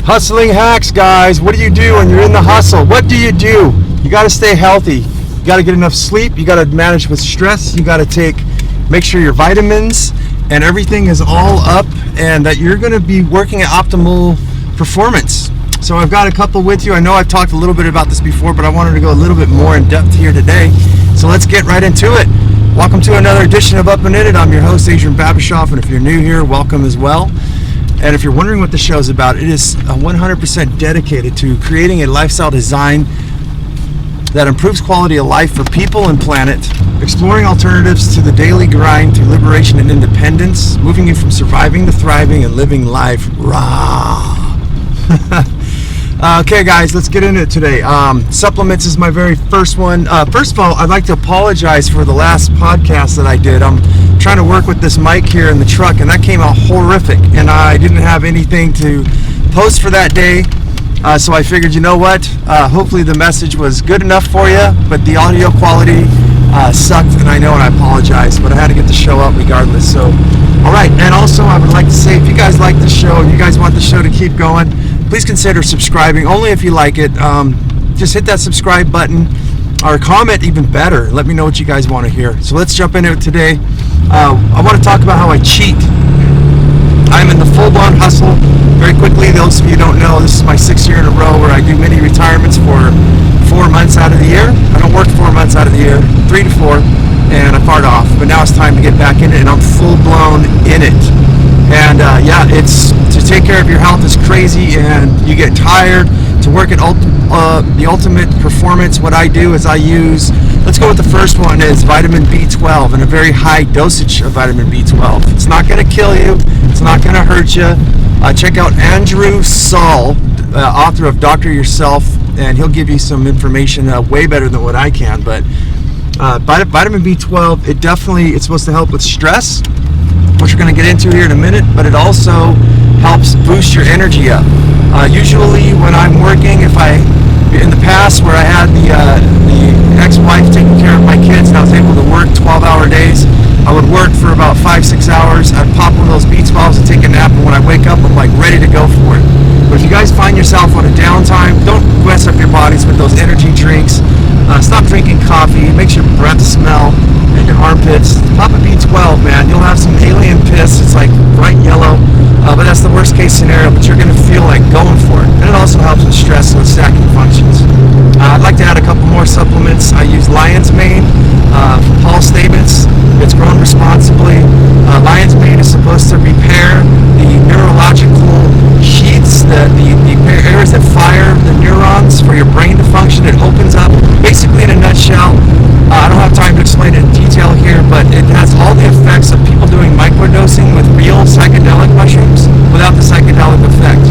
Hustling hacks, guys. What do you do when you're in the hustle? What do? You got to stay healthy. You got to get enough sleep. You got to manage with stress. You got to make sure your vitamins and everything is all up, and that you're going to be working at optimal performance. So I've got a couple with you. I know I've talked a little bit about this before, but I wanted to go a little bit more in depth here today. So let's get right into it. Welcome to another edition of Up and In It. I'm your host, Adrian Babishoff, and if you're new here, welcome as well. And if you're wondering what the show is about, it is 100% dedicated to creating a lifestyle design that improves quality of life for people and planet, exploring alternatives to the daily grind through liberation and independence, moving you from surviving to thriving and living life raw. Okay, guys, let's get into it today. Supplements is my very first one. First of all, I'd like to apologize for the last podcast that I did. I'm trying to work with this mic here in the truck, and that came out horrific, and I didn't have anything to post for that day. So I figured, you know what, hopefully the message was good enough for you, but the audio quality sucked, and I know, and I apologize, but I had to get the show out regardless. So, all right, and also I would like to say, if you guys like the show and you guys want the show to keep going, please consider subscribing, only if you like it. Just hit that subscribe button, or comment even better. Let me know what you guys want to hear. So let's jump into it today. I want to talk about how I cheat. I'm in the full-blown hustle. Very quickly, those of you who don't know, this is my 6th year in a row where I do mini retirements for 4 months out of the year. I don't work 4 months out of the year, 3 to 4, and I fart off. But now it's time to get back in it, and I'm full-blown in it. And yeah, it's to take care of your health is crazy, and you get tired. To work at the ultimate performance, what I do is I use, let's go with the first one, is vitamin B12, and a very high dosage of vitamin B12. It's not going to kill you. It's not going to hurt you. Check out Andrew Saul, author of Doctor Yourself, and he'll give you some information way better than what I can. But vitamin B12, it's supposed to help with stress, which we're going to get into here in a minute, but it also helps boost your energy up. Usually when I'm working, in the past where I had the ex-wife taking care of my kids and I was able to work 12-hour days, I would work for about 5-6 hours. I'd pop one of those B12s and take a nap, and when I wake up, I'm like ready to go for it. But if you guys find yourself on a downtime, don't mess up your bodies with those energy drinks. Stop drinking coffee. It makes your breath smell and your armpits. Pop a B12, man. You'll have some alien piss. It's like bright yellow, but that's the worst case scenario, but you're going to feel like going for it. And it also helps with stress and stacking functions. I'd like to add a couple more supplements. I use Lion's Mane from Paul Stamets. It's grown responsibly. Lion's Mane is supposed to repair the neurological sheaths, the areas that fire the neurons for your brain to function. It opens up, basically in a nutshell. I don't have time to explain it in detail here, but it has all the effects of people doing microdosing with real psychedelic mushrooms without the psychedelic effect.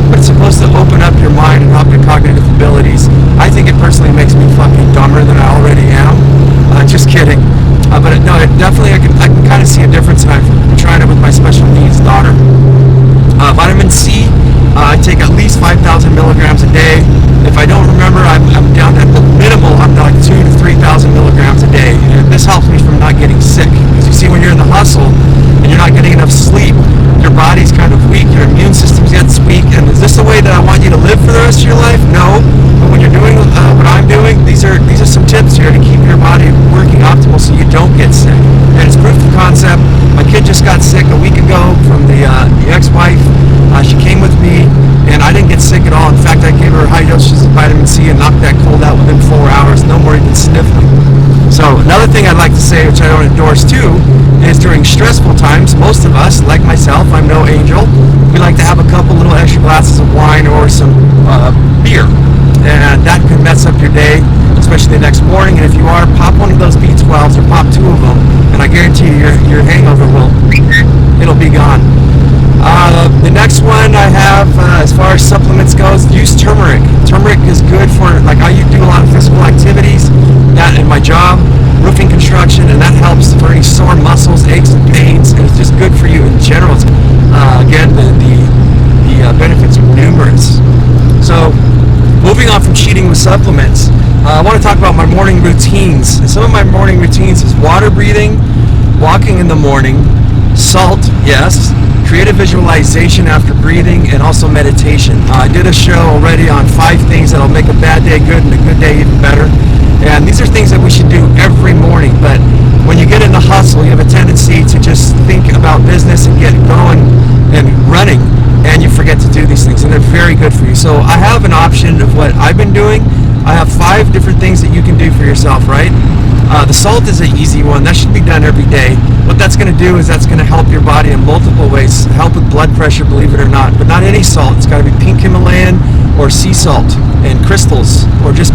But it's supposed to open up your mind and help your cognitive abilities. I think it personally makes me fucking dumber than I already am. Just kidding. But no, it definitely, I can kind of see a difference, and I've been trying it with my special needs daughter. Vitamin C, I take at least 5,000 milligrams a day. If I don't remember, I'm down at the minimal, I'm like 2,000 to 3,000 milligrams a day. And this helps me from not getting sick. Because you see, when you're in the hustle and you're not getting enough sleep, your body's kind of weak, your immune system gets weak. And is this the way that I want you to live for the rest of your life? No. But when you're doing what I'm doing, these are some tips here to keep your body working optimal so you don't get sick. And it's proof of concept. My kid just got sick a week ago from the ex-wife. She came with me, and I didn't get sick at all. In fact, I gave her high doses of vitamin C and knocked that cold out within 4 hours. No more even sniffling. So another thing I'd like to say, which I don't endorse too, is during stressful times, most of us, like myself, I'm no angel, we like to have a couple little extra glasses of wine or some beer. And that can mess up your day, especially the next morning. And if you are, pop one of those B12s or pop 2 of them, and I guarantee you your hangover it'll be gone. The next one I have, as far as supplements goes, use turmeric. Turmeric is good for, like, I do a lot of physical activities, that in my job, roofing construction, and that helps for any sore muscles, aches and pains, and it's just good for you in general. Again, the benefits are numerous. So, moving on from cheating with supplements, I want to talk about my morning routines. And some of my morning routines is water breathing, walking in the morning, Salt, yes. Creative visualization after breathing, and also meditation. I did a show already on 5 things that'll make a bad day good and a good day even better. And these are things that we should do every morning. But when you get in the hustle, you have a tendency to just think about business and get going and running, and you forget to do these things, and they're very good for you. So I have an option of what I've been doing. I have 5 different things that you can do for yourself, right? The salt is an easy one. That should be done every day. What that's going to do is that's going to help your body in multiple ways. Help with blood pressure, believe it or not. But not any salt. It's got to be pink Himalayan or sea salt and crystals, or just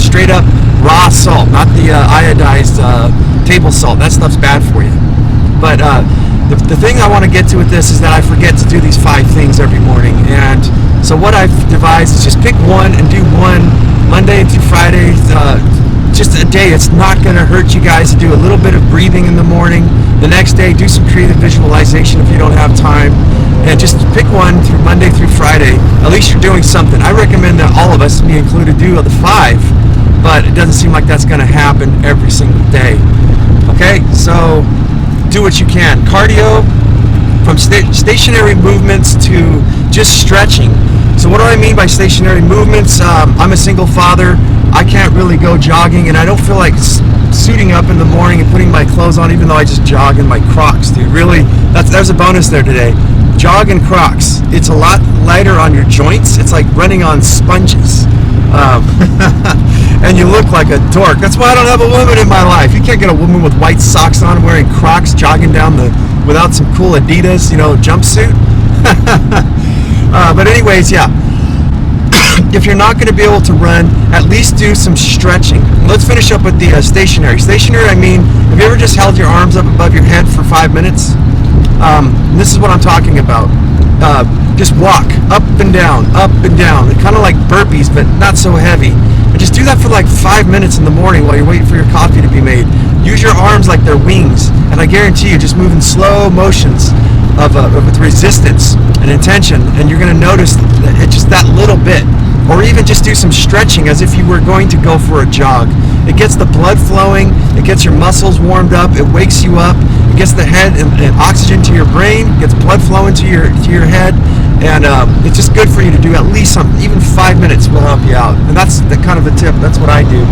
straight up raw salt, not the iodized table salt. That stuff's bad for you. But the thing I want to get to with this is that I forget to do these 5 things every morning. And so what I've devised is just pick one and do one Monday through Friday, just a day. It's not going to hurt you guys to do a little bit of breathing in the morning. The next day, do some creative visualization if you don't have time. And just pick one through Monday through Friday. At least you're doing something. I recommend that all of us, me included, do the 5, but it doesn't seem like that's going to happen every single day. Okay, so do what you can. Cardio, from stationary movements to just stretching. So what do I mean by stationary movements? I'm a single father. I can't really go jogging, and I don't feel like suiting up in the morning and putting my clothes on, even though I just jog in my Crocs, dude. Really, there's a bonus there today. Jog in Crocs. It's a lot lighter on your joints. It's like running on sponges. And you look like a dork. That's why I don't have a woman in my life. You can't get a woman with white socks on wearing Crocs jogging down without some cool Adidas, jumpsuit. But anyways, yeah. If you're not going to be able to run, at least do some stretching. Let's finish up with the stationary. Stationary, I mean, have you ever just held your arms up above your head for 5 minutes? This is what I'm talking about. Just walk up and down, kind of like burpees, but not so heavy. And just do that for like 5 minutes in the morning while you're waiting for your coffee to be made. Use your arms like they're wings, and I guarantee you, just move in slow motions with resistance and intention, and you're going to notice that it's just that little bit. Or even just do some stretching as if you were going to go for a jog. It gets the blood flowing, it gets your muscles warmed up, it wakes you up, it gets the head and oxygen to your brain, gets blood flowing to your head, and it's just good for you to do at least something. Even 5 minutes will help you out, and that's the kind of a tip. That's what I do.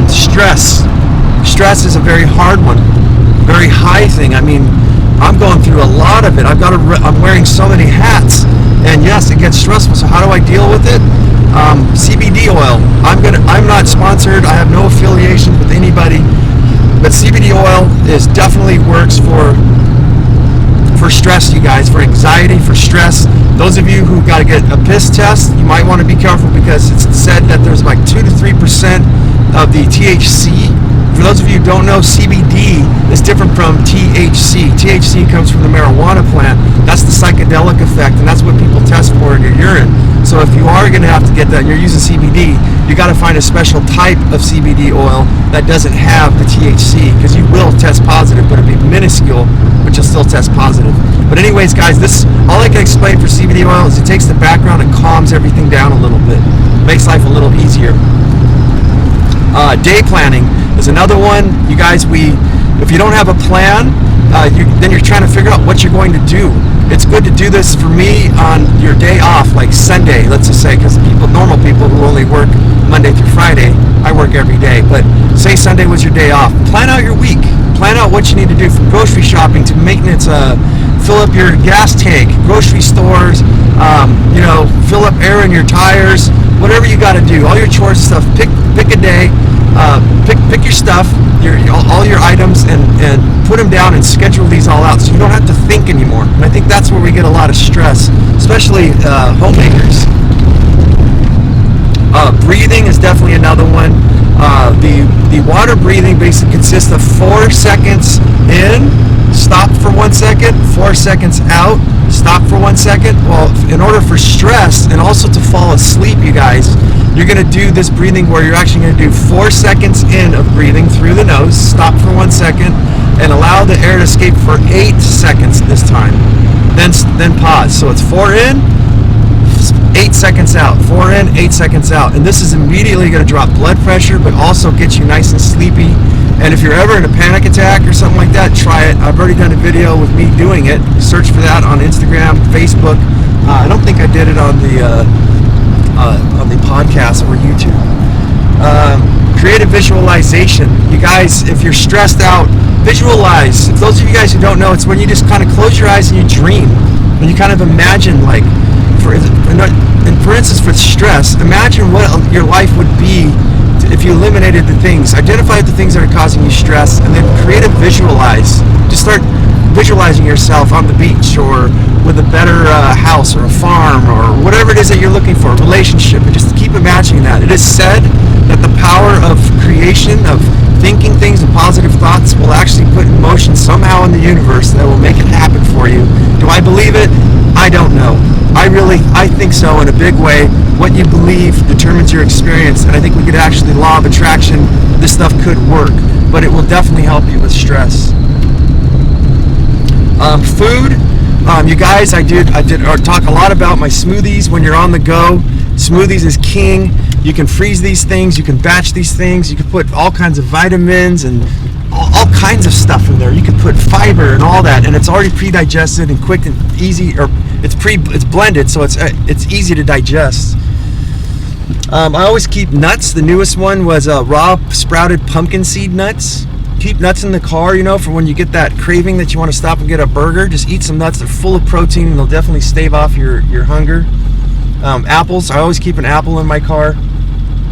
Stress is a very hard one, very high thing. I mean, I'm going through a lot of it. I'm wearing so many hats, and yes, it gets stressful. So how do I deal with it? CBD oil. I'm not sponsored. I have no affiliation with anybody, but CBD oil definitely works for stress, you guys, for anxiety, for stress. Those of you who got to get a piss test, you might want to be careful, because it's said that there's like 2 to 3% of the THC. For those of you who don't know, CBD is different from THC. THC comes from the marijuana plant. That's the psychedelic effect, and that's what people test for in your urine. So if you are going to have to get that and you're using CBD, you got to find a special type of CBD oil that doesn't have the THC, because you will test positive, but it'll be minuscule, but you'll still test positive. But anyways, guys, all I can explain for CBD oil is it takes the background and calms everything down a little bit. Makes life a little easier. Day planning is another one. You guys, if you don't have a plan, then you're trying to figure out what you're going to do. It's good to do this for me on your day off, like Sunday, let's just say, because normal people who only work Monday through Friday, I work every day, but say Sunday was your day off. Plan out your week. Plan out what you need to do, from grocery shopping to maintenance, fill up your gas tank, grocery stores, fill up air in your tires, whatever you got to do, all your chores stuff. Pick a day, pick your stuff, all your items, and put them down and schedule these all out, so you don't have to think anymore. And I think that's where we get a lot of stress, especially homemakers. Breathing is definitely another one. The water breathing basically consists of 4 seconds in, stop for 1 second, 4 seconds out, stop for 1 second. Well, in order for stress and also to fall asleep, you guys, you're going to do this breathing where you're actually going to do 4 seconds in of breathing through the nose, stop for 1 second, and allow the air to escape for 8 seconds this time. Then pause. So it's 4 in, 8 8 seconds out. 4 in, 8 seconds out. And this is immediately going to drop blood pressure, but also get you nice and sleepy. And if you're ever in a panic attack or something like that, try it. I've already done a video with me doing it. Search for that on Instagram, Facebook. I don't think I did it on the podcast or YouTube. Creative visualization. You guys, if you're stressed out, visualize. If those of you guys who don't know, it's when you just kind of close your eyes and you dream. And you kind of imagine, like, for instance, for stress, imagine what your life would be if you eliminated the things, identified the things that are causing you stress, and then creative visualize. Just start visualizing yourself on the beach or with a better house or a farm or whatever it is that you're looking for, a relationship, and just keep imagining that. It is said that the power of creation, of thinking things and positive thoughts will actually put in motion somehow in the universe that will make it happen for you. Do I believe it? I don't know. I think so in a big way. What you believe determines your experience, and I think we could actually, law of attraction, this stuff could work, but it will definitely help you with stress. Food, you guys, I did talk a lot about my smoothies. When you're on the go, smoothies is king. You can freeze these things, you can batch these things, you can put all kinds of vitamins and all kinds of stuff in there. You can put fiber and all that, and it's already pre-digested and quick and easy, or it's blended, so it's easy to digest. I always keep nuts. The newest one was raw sprouted pumpkin seed nuts. Keep nuts in the car, for when you get that craving that you want to stop and get a burger. Just eat some nuts. They're full of protein and they'll definitely stave off your hunger. Apples. I always keep an apple in my car.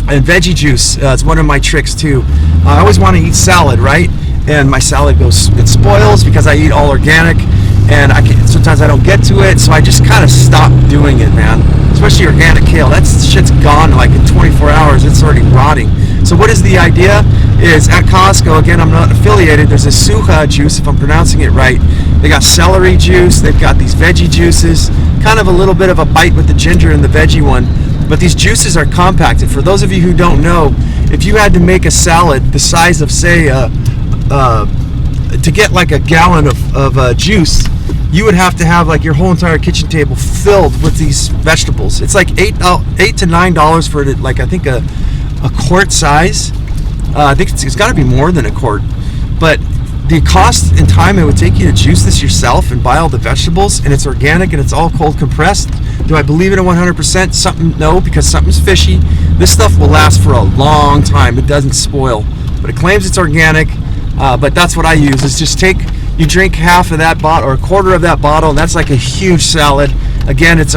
And veggie juice. It's one of my tricks too. I always want to eat salad, right? And my salad it spoils because I eat all organic, and sometimes I don't get to it, so I just kind of stop doing it, man. Especially organic kale. That shit's gone like in 24 hours. It's already rotting. So what is the idea? Is at Costco, again, I'm not affiliated, there's a suha juice, if I'm pronouncing it right. They got celery juice, they've got these veggie juices, kind of a little bit of a bite with the ginger in the veggie one. But these juices are compacted. For those of you who don't know, if you had to make a salad the size of, say, to get like a gallon of juice, you would have to have like your whole entire kitchen table filled with these vegetables. It's like $8 to $9 for like, I think a quart size. I think it's got to be more than a quart. But the cost and time it would take you to juice this yourself and buy all the vegetables, and it's organic and it's all cold compressed. Do I believe it at 100%? No, because something's fishy. This stuff will last for a long time. It doesn't spoil, but it claims it's organic. But that's what I use. Is just you drink half of that bottle or a quarter of that bottle, and that's like a huge salad. Again, it's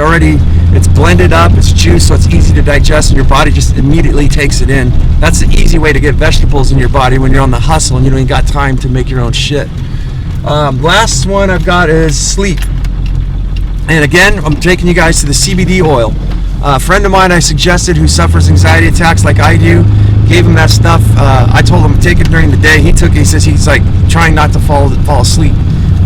blended up, it's juice, so it's easy to digest, and your body just immediately takes it in. That's the easy way to get vegetables in your body when you're on the hustle and you don't even got time to make your own shit. Last one I've got is sleep. And again, I'm taking you guys to the CBD oil. A friend of mine I suggested who suffers anxiety attacks like I do, gave him that stuff. I told him to take it during the day. He took it. He says he's like trying not to fall asleep.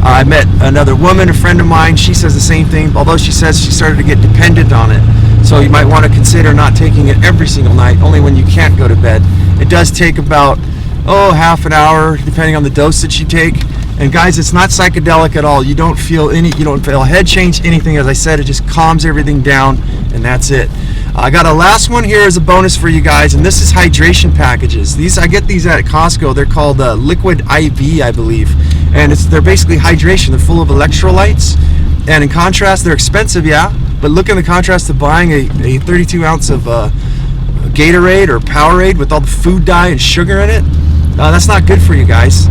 I met another woman, a friend of mine. She says the same thing, although she says she started to get dependent on it. So you might want to consider not taking it every single night, only when you can't go to bed. It does take about half an hour, depending on the dose that you take. And guys, it's not psychedelic at all. You don't feel a head change, anything. As I said, it just calms everything down, and that's it. I got a last one here as a bonus for you guys, and this is hydration packages. I get these at Costco. They're called Liquid IV, I believe, and they're basically hydration. They're full of electrolytes, and in contrast, they're expensive, yeah. But look in the contrast to buying a 32 ounce of Gatorade or Powerade with all the food dye and sugar in it. That's not good for you guys.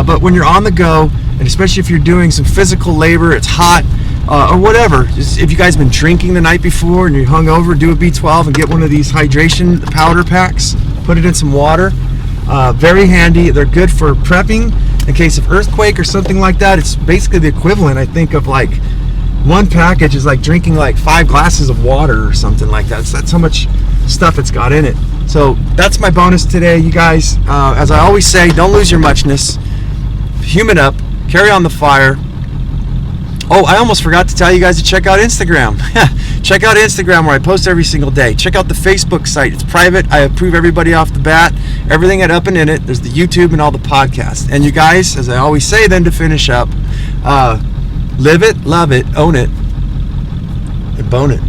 But when you're on the go, and especially if you're doing some physical labor, it's hot, or whatever. Just if you guys been drinking the night before and you're hungover, do a B12 and get one of these hydration powder packs. Put it in some water. Very handy. They're good for prepping in case of earthquake or something like that. It's basically the equivalent, I think, of like one package is like drinking like 5 glasses of water or something like that. So that's how much stuff it's got in it. So that's my bonus today, you guys. As I always say, don't lose your muchness. Human up. Carry on the fire. Oh, I almost forgot to tell you guys to check out Instagram. Check out Instagram where I post every single day. Check out the Facebook site. It's private. I approve everybody off the bat. Everything at Up and In It. There's the YouTube and all the podcasts. And you guys, as I always say then to finish up, live it, love it, own it, and bone it.